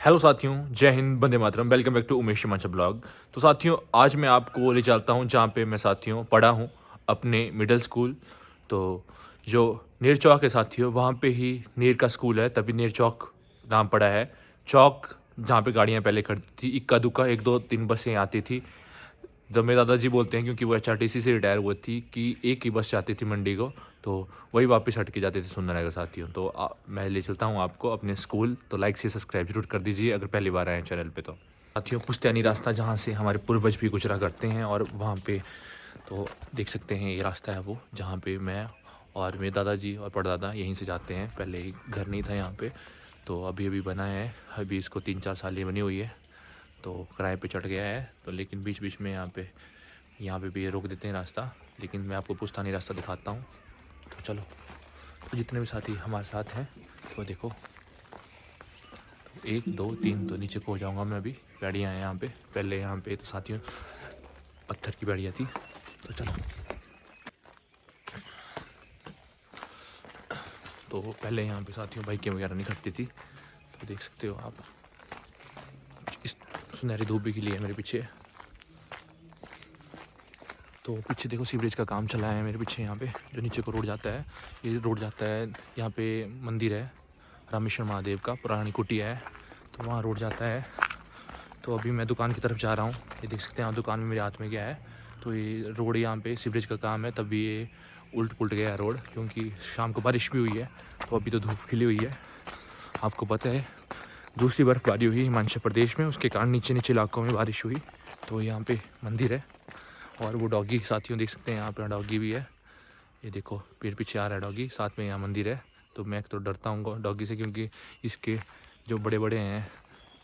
Hello साथियों, जय हिंद, वंदे मातरम। Welcome back to Umesh Himachal blog. तो साथियों, आज मैं आपको ले चलता हूँ जहाँ पे मैं साथियों पढ़ा हूँ, अपने मिडिल स्कूल। तो जो नेर चौक है साथियों, वहाँ पे ही नेर का स्कूल है, तभी नेर चौक नाम पड़ा है। चौक जहाँ पे गाड़ियाँ पहले खड़ती थी, इक्का दुक्का 1 2 3 बसें आती थी। जब मेरे दादाजी बोलते हैं, क्योंकि वो एचआरटीसी से रिटायर हुए थी, कि एक ही बस जाती थी मंडी को, तो वही वापस हट के जाते थे सुंदरनगर साथियों। तो मैं ले चलता हूँ आपको अपने स्कूल। तो लाइक से सब्सक्राइब जरूर कर दीजिए अगर पहली बार आए हैं चैनल पे। तो साथियों, पुश्तैनी रास्ता जहाँ से हमारे पूर्वज भी गुजरा करते हैं, और वहाँ पे तो देख सकते हैं ये रास्ता है वो, जहाँ पे मैं और मेरे दादाजी और परदादा यहीं से जाते हैं। पहले ही घर नहीं था यहाँ पे, तो अभी अभी बना है। अभी इसको 3 4 साल ही बनी हुई है, तो किराए पे चढ़ गया है। तो लेकिन बीच बीच में यहाँ पे भी ये रोक देते हैं रास्ता, लेकिन मैं आपको पुश्तैनी रास्ता दिखाता हूँ। तो चलो, तो जितने भी साथी हमारे साथ हैं, तो देखो, तो 1 2 3, तो नीचे को हो जाऊँगा मैं अभी। पैड़ियाँ हैं यहाँ पे, पहले यहाँ पे तो साथियों पत्थर की पैड़ियाँ थी। तो चलो, तो पहले यहाँ पे साथियों बाइकें वगैरह नहीं खड़ती थी। तो देख सकते हो आप, इस सुनहरी धूप भी खिली है मेरे पीछे। तो पीछे देखो, सीवरेज का काम चला है मेरे पीछे। यहाँ पे जो नीचे को रोड जाता है, ये रोड जाता है, यहाँ पे मंदिर है रामेश्वर महादेव का, पुरानी कुटिया है, तो वहाँ रोड जाता है। तो अभी मैं दुकान की तरफ जा रहा हूँ। ये देख सकते हैं आप, दुकान में मेरे हाथ में क्या है। तो ये रोड, यहाँ पे सीवरेज का काम है, तभी ये उल्ट पुल्ट गया है रोड, क्योंकि शाम को बारिश भी हुई है। तो अभी तो धूप खिली हुई है, आपको पता है। दूसरी बर्फबारी हुई हिमाचल प्रदेश में, उसके कारण नीचे नीचे इलाकों में बारिश हुई। तो यहाँ पे मंदिर है, और वो डॉगी साथियों देख सकते हैं, यहाँ पे डॉगी भी है। ये देखो, पेड़ पीछे आ रहा है डॉगी, साथ में यहाँ मंदिर है। तो मैं तो डरता हूँ डॉगी से, क्योंकि इसके जो बड़े बड़े हैं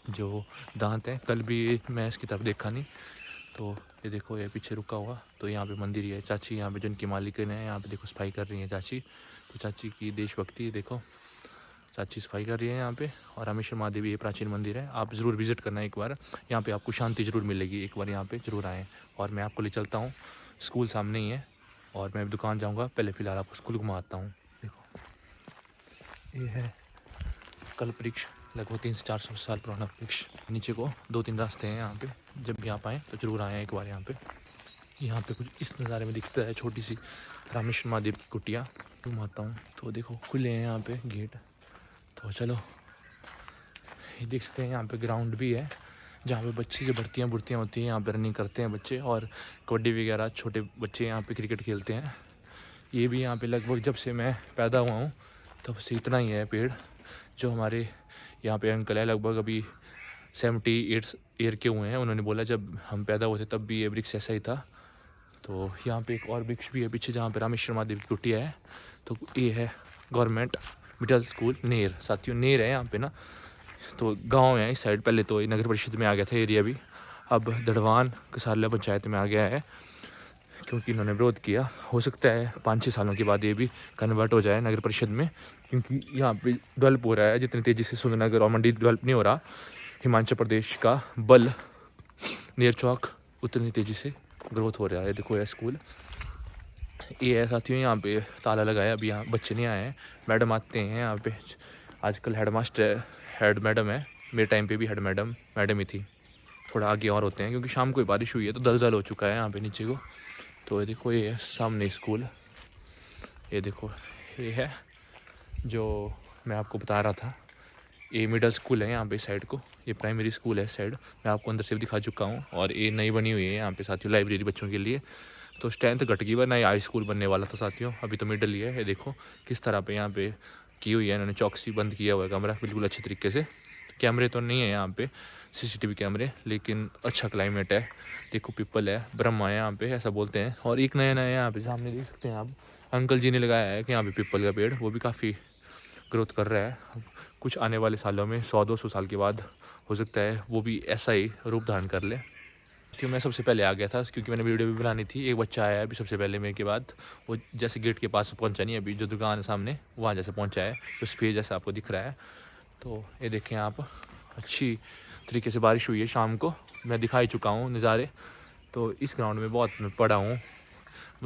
जो दांत हैं, कल भी मैं इसकी तरफ देखा नहीं। तो ये देखो, ये पीछे रुका हुआ, तो यहाँ पे मंदिर ही है। चाची यहाँ पे जिनकी मालिकन है, यहाँ पे देखो सफाई कर रही है चाची। तो चाची की देशभक्ति देखो, चाची सफाई कर रही है यहाँ पे। और रामेश्वर महादेव ये प्राचीन मंदिर है, आप ज़रूर विज़िट करना एक बार। यहाँ पे आपको शांति ज़रूर मिलेगी, एक बार यहाँ पे ज़रूर आएँ। और मैं आपको ले चलता हूँ, स्कूल सामने ही है, और मैं दुकान जाऊँगा। पहले फ़िलहाल आपको स्कूल घुमाता हूँ। देखो, ये है कल्प वृक्ष, लगभग 300 से 400 साल पुराना वृक्ष। नीचे को 2 3 रास्ते हैं यहाँ पे, जब भी आप आएँ तो ज़रूर आएँ एक बार यहाँ पे। यहाँ पे कुछ इस नज़ारे में दिखता है, छोटी सी रामेश्वर महादेव की कुटिया। घुमाता हूँ। तो देखो, खुले हैं यहाँ पे गेट। तो चलो, ये देख सकते हैं यहाँ पे ग्राउंड भी है, जहाँ पे बच्चे जो भर्तियाँ बुर्तियाँ होती हैं, यहाँ पे रनिंग करते हैं बच्चे, और कबड्डी वगैरह छोटे बच्चे यहाँ पे क्रिकेट खेलते हैं। ये भी यहाँ पे लगभग जब से मैं पैदा हुआ हूँ तब से इतना ही है पेड़। जो हमारे यहाँ पे अंकल है, लगभग अभी 78 ईयर के हुए हैं, उन्होंने बोला जब हम पैदा हुए थे तब भी ये वृक्ष ऐसा ही था। तो यहाँ पे एक और वृक्ष भी है पीछे, जहाँ पे रामेश्वर महादेव की कुटिया है। तो ये है गवर्नमेंट मिडिल स्कूल नेर साथियों। नेर है यहाँ पे ना, तो गांव है इस साइड। पहले तो ये नगर परिषद में आ गया था एरिया भी, अब धड़वान कसारला पंचायत में आ गया है, क्योंकि इन्होंने विरोध किया। हो सकता है 5 6 सालों के बाद ये भी कन्वर्ट हो जाए नगर परिषद में, क्योंकि यहाँ पे डेवलप हो रहा है जितनी तेज़ी से सुंदरनगर और मंडी डेवलप नहीं हो रहा। हिमाचल प्रदेश का बल नेर चौक उतनी तेज़ी से ग्रोथ हो रहा है। देखो, ये स्कूल ये है साथियों, यहाँ पे ताला लगाया, अभी यहाँ बच्चे नहीं आए हैं, मैडम आते हैं यहाँ पे। आजकल हेड मैडम है, मेरे टाइम पे भी हेड मैडम ही थी। थोड़ा आगे और होते हैं, क्योंकि शाम को बारिश हुई है तो दलदल हो चुका है यहाँ पे नीचे को। तो ये देखो, ये है सामने स्कूल। ये देखो, ये है जो मैं आपको बता रहा था, ये मिडिल स्कूल है यहाँ पे साइड को। ये प्राइमरी स्कूल है साइड, मैं आपको अंदर से भी दिखा चुका हूँ। और ये नई बनी हुई है यहाँ पे साथियों, लाइब्रेरी बच्चों के लिए। तो स्ट्रेंथ घट गई, वरना ये हाई स्कूल बनने वाला था साथियों, अभी तो मिडल ही है। ये देखो किस तरह पे यहाँ पे की हुई है इन्होंने, चौकसी बंद किया हुआ है कमरा बिल्कुल अच्छे तरीके से। कैमरे तो नहीं है यहाँ पे, सीसीटीवी कैमरे, लेकिन अच्छा क्लाइमेट है। देखो, पीपल है, ब्रह्मा है यहाँ पे, ऐसा बोलते हैं। और एक नया नया यहाँ पे सामने देख सकते हैं आप, अंकल जी ने लगाया है कि यहाँ पे पीपल का पेड़, वो भी काफ़ी ग्रोथ कर रहा है। अब कुछ आने वाले सालों में 100 200 साल के बाद हो सकता है वो भी ऐसा ही रूप धारण कर ले। क्योंकि मैं सबसे पहले आ गया था, क्योंकि मैंने वीडियो भी बनानी थी। एक बच्चा आया अभी सबसे पहले मेरे के बाद, वो जैसे गेट के पास पहुंचा नहीं, अभी जो दुकान है सामने वहाँ जैसे पहुंचा है, उस पे जैसा आपको दिख रहा है। तो ये देखें आप, अच्छी तरीके से बारिश हुई है शाम को, मैं दिखा ही चुका हूँ नज़ारे। तो इस ग्राउंड में बहुत मैं पढ़ा हूँ।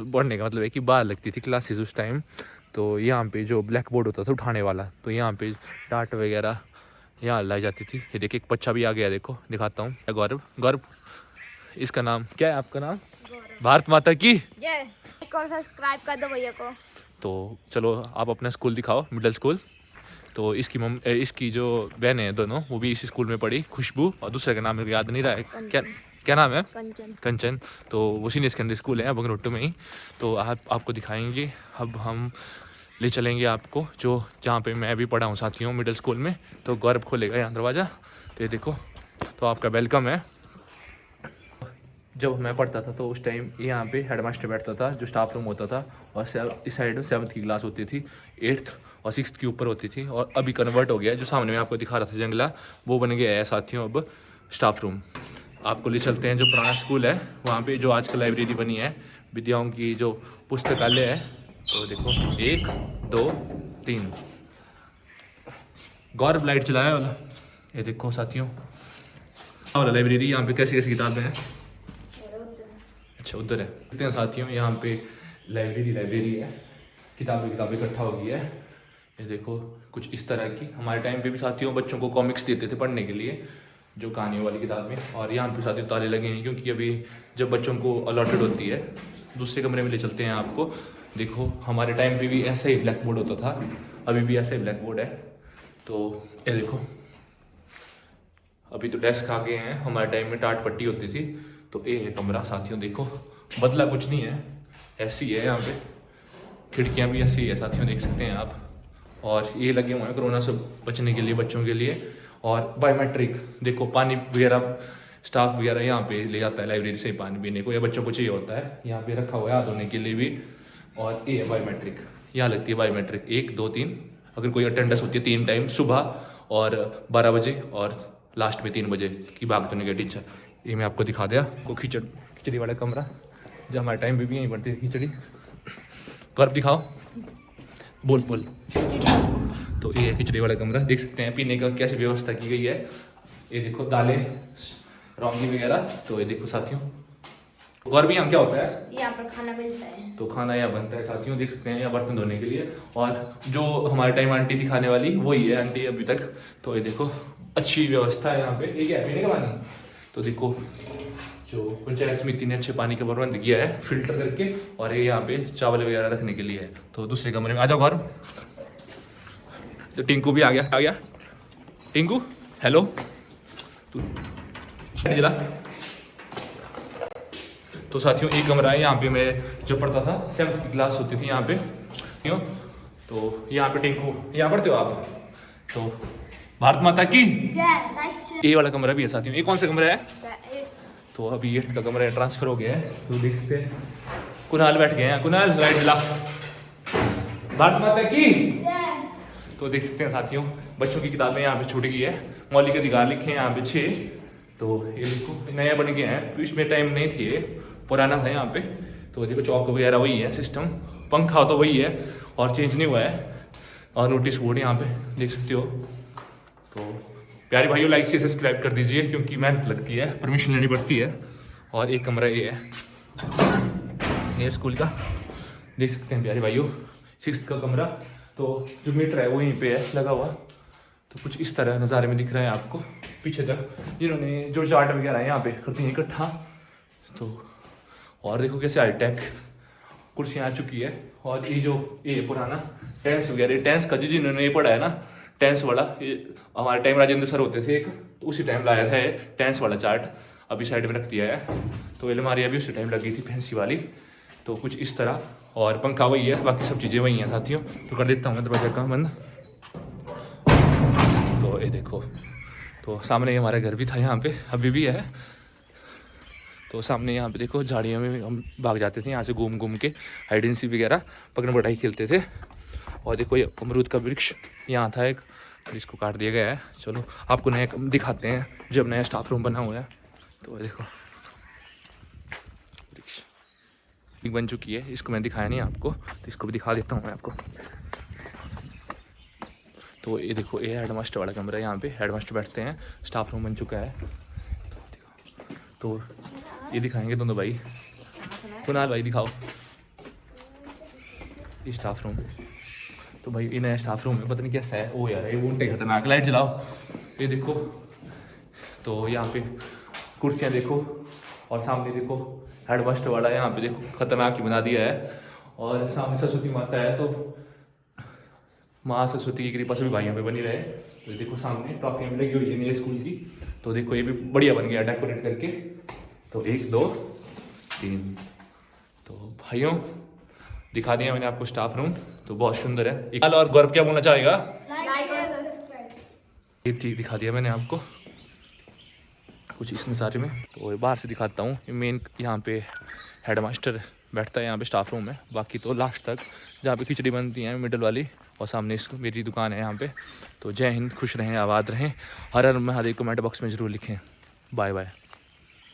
पढ़ने का मतलब है कि बाहर लगती थी क्लासेस उस टाइम। तो यहाँ पे जो ब्लैक बोर्ड होता था उठाने वाला, तो यहाँ पे डार्ट वगैरह यहाँ लाई जाती थी। ये देखिए एक बच्चा भी आ गया, देखो दिखाता हूँ। गौरव, गौरव इसका नाम क्या है? आपका नाम? भारत माता की जय। एक और सब्सक्राइब कर दो भैया को। तो चलो आप अपना स्कूल दिखाओ, मिडिल स्कूल। तो इसकी जो बहन है दोनों, वो भी इसी स्कूल में पढ़ी, खुशबू, और दूसरे का नाम मेरे को याद नहीं रहा है, क्या क्या नाम है? कंचन। कंचन। तो वो सीनियर सेकेंडरी स्कूल है बंगरोटू में ही। तो आपको दिखाएंगे। अब हम ले चलेंगे आपको जो जहाँ पे मैं भी पढ़ा हूँ साथियों, मिडिल स्कूल में। तो गौरव खोलेगा यहाँ दरवाज़ा। तो ये देखो, तो आपका वेलकम है। जब मैं पढ़ता था तो उस टाइम यहाँ पे हेडमास्टर बैठता था, जो स्टाफ रूम होता था, और इस साइड 7th की क्लास होती थी, 8th और 6th की ऊपर होती थी। और अभी कन्वर्ट हो गया, जो सामने में आपको दिखा रहा था जंगला, वो बन गया है साथियों अब स्टाफ रूम। आपको ले चलते हैं जो पुराना स्कूल है वहाँ पे, जो आजकल लाइब्रेरी बनी है, विद्याओं की जो पुस्तकालय है। तो देखो 1 2 3। गौरव लाइट चलाया वाला। ये देखो साथियों वाला लाइब्रेरी, यहाँ पे कैसी कैसी किताबें हैं। अच्छा उधर है। देखते हैं साथियों, यहाँ पे लाइब्रेरी है, किताबें इकट्ठा हो गई है। ये देखो कुछ इस तरह की। हमारे टाइम पे भी साथियों बच्चों को कॉमिक्स देते थे पढ़ने के लिए, जो कहानियों वाली किताबें। और यहाँ पे साथियों ताले लगे हैं, क्योंकि अभी जब बच्चों को अलॉटेड होती है, दूसरे कमरे में ले चलते हैं आपको। देखो हमारे टाइम पे भी ऐसा ही ब्लैक बोर्ड होता था, अभी भी ऐसा ही ब्लैक बोर्ड है। तो ये देखो, अभी तो डेस्क आ गए हैं, हमारे टाइम में टाट पट्टी होती थी। तो ये है कमरा साथियों, देखो बदला कुछ नहीं है, ऐसी है। यहाँ पे खिड़कियाँ भी ऐसी है साथियों, देख सकते हैं आप। और ये लगे हुए हैं कोरोना से बचने के लिए बच्चों के लिए। और बायोमेट्रिक देखो, पानी वगैरह स्टाफ वगैरह यहाँ पे ले जाता है लाइब्रेरी से पानी पीने को, या बच्चों को चाहिए होता है, यहाँ पे रखा हुआ है हाथ धोने के लिए भी। और ये है बायोमेट्रिक, यहाँ लगती है बायोमेट्रिक 1 2 3। अगर कोई अटेंडेंस होती है 3 टाइम, सुबह और 12 बजे और लास्ट में 3 बजे की भाग देने के टीचर। ये मैं आपको दिखा दिया को खिचड़ी वाला कमरा, जो हमारे टाइम पे भी यहीं बनती थी खिचड़ी। कर्व दिखाओ, बोल बोल। तो ये है खिचड़ी वाला कमरा, देख सकते हैं पीने का कैसी व्यवस्था की गई है। ये देखो दालें, रौंगी वगैरह। तो ये देखो साथियों, और भी यहाँ क्या होता है, यहाँ पर खाना मिलता है। तो खाना यहाँ बनता है साथियों, देख सकते हैं यहाँ बर्तन धोने के लिए। और जो हमारे टाइम आंटी थी खाने वाली, वही है आंटी अभी तक। तो ये देखो अच्छी व्यवस्था है यहाँ पे। ये क्या है, पीने का पानी। तो देखो जो पंचायत समिति ने अच्छे पानी का प्रबंध किया है फिल्टर करके। और ये यहाँ पे चावल वगैरह रखने के लिए है। तो दूसरे कमरे में आ जाओ घर। तो टिंकू भी आ गया टिंकू हेलो, तू जिला। तो साथियों एक कमरा है, यहाँ पे मैं जब पढ़ता था 7th की क्लास होती थी यहाँ पे। तो यहाँ पे टिंकू, यहाँ पढ़ते हो आप? तो भारत माता की जय। ये वाला कमरा भी है साथियों। ये कौन सा कमरा है? तो अभी 8th का कमरा ट्रांसफर हो गया है। तो देख सकते हैं कुणाल बैठ गए हैं। कुणाल लाइट जला, भारत माता की। तो देख सकते हैं साथियों बच्चों की किताबें यहाँ पे छूट गई है। मौलिक अधिकार लिखे हैं यहाँ पे 6। तो ये देखो नया बन गया है, इसमें टाइम नहीं थी, ये पुराना था यहाँ पे। तो देखो चौक वगैरह वही है, सिस्टम पंखा तो वही है और चेंज नहीं हुआ है। और नोटिस बोर्ड यहाँ पे देख सकते हो। तो प्यारे भाइयों लाइक से सब्सक्राइब कर दीजिए, क्योंकि मेहनत लगती है, परमिशन लेनी पड़ती है। और एक कमरा ये है नियर स्कूल का, देख सकते हैं प्यारे भाइयों 6th का कमरा। तो जो मीटर है वो यहीं पे है लगा हुआ। तो कुछ इस तरह नज़ारे में दिख रहा है आपको पीछे तक, जिन्होंने जो चार्ट वगैरह है यहाँ पे करती हैं इकट्ठा। तो और देखो कैसे हाईटेक कुर्सियाँ आ चुकी है। और ये पुराना टेंस वगैरह, टेंस का जिन्होंने ये पढ़ा है ना, टेंस वाला, ये हमारे टाइम राजेंद्र सर होते थे एक, तो उसी टाइम लाया था ये टेंस वाला चार्ट, अभी साइड में रख दिया है। तो ये अलमारी अभी उसी टाइम लगी थी फैंसी वाली। तो कुछ इस तरह, और पंखा वही है, बाकी सब चीज़ें वही हैं साथियों। तो कर देता हूँ दरवाजा का बंद। तो ये देखो, तो सामने हमारा घर भी था यहाँ पे, अभी भी है। तो सामने यहाँ पे देखो झाड़ियों में हम भाग जाते थे यहाँ से घूम घूम के, हाइड एंड सीक वगैरह पकड़ पकड़ाई खेलते थे। और देखो ये अमरूद का वृक्ष यहाँ था एक, जिसको काट दिया गया है। चलो आपको नया दिखाते हैं, जब नया स्टाफ रूम बना हुआ है। तो देखो वृक्ष बन चुकी है, इसको मैं दिखाया नहीं आपको, तो इसको भी दिखा देता हूँ मैं आपको। तो ये देखो ये हेडमास्टर वाला कमरा है, यहाँ पे हेडमास्टर बैठते हैं, स्टाफ रूम बन चुका है। तो ये दिखाएंगे दोनों भाई, कुणाल भाई दिखाओ ये स्टाफ रूम। तो भाई ये नया स्टाफ रूम है, पता नहीं कैसा है। ओ यार ये उल्टे खतरनाक, लाइट जलाओ। ये देखो, तो यहाँ पे कुर्सियाँ देखो, और सामने देखो हेडमास्टर वाला यहाँ पे देखो खतरनाक ही बना दिया है। और सामने सरस्वती माता है, तो माँ सरस्वती की कृपा सभी भाइयों पे बनी रहे। तो देखो सामने ट्रॉफियाँ भी लगी हुई है मेरे स्कूल की। तो देखो ये भी बढ़िया बन गया डेकोरेट करके। तो 1 2 3, तो भाइयों दिखा दिया मैंने आपको स्टाफ रूम, तो बहुत सुंदर है। इकबाल और गौरव क्या बोलना चाहेगा? लाइक और सब्सक्राइब। ये चीज़ दिखा दिया मैंने आपको कुछ इस नज़ारे में। तो बाहर से दिखाता हूँ, मेन यहाँ पे हेडमास्टर बैठता है यहाँ पे स्टाफ रूम में। बाकी तो लास्ट तक जहाँ पे खिचड़ी बनती है मिडल वाली, और सामने इसको मेरी दुकान है यहाँ पे। तो जय हिंद, खुश रहें, आबाद रहें, हर हर महादेव। कमेंट बॉक्स में ज़रूर लिखें। Bye bye.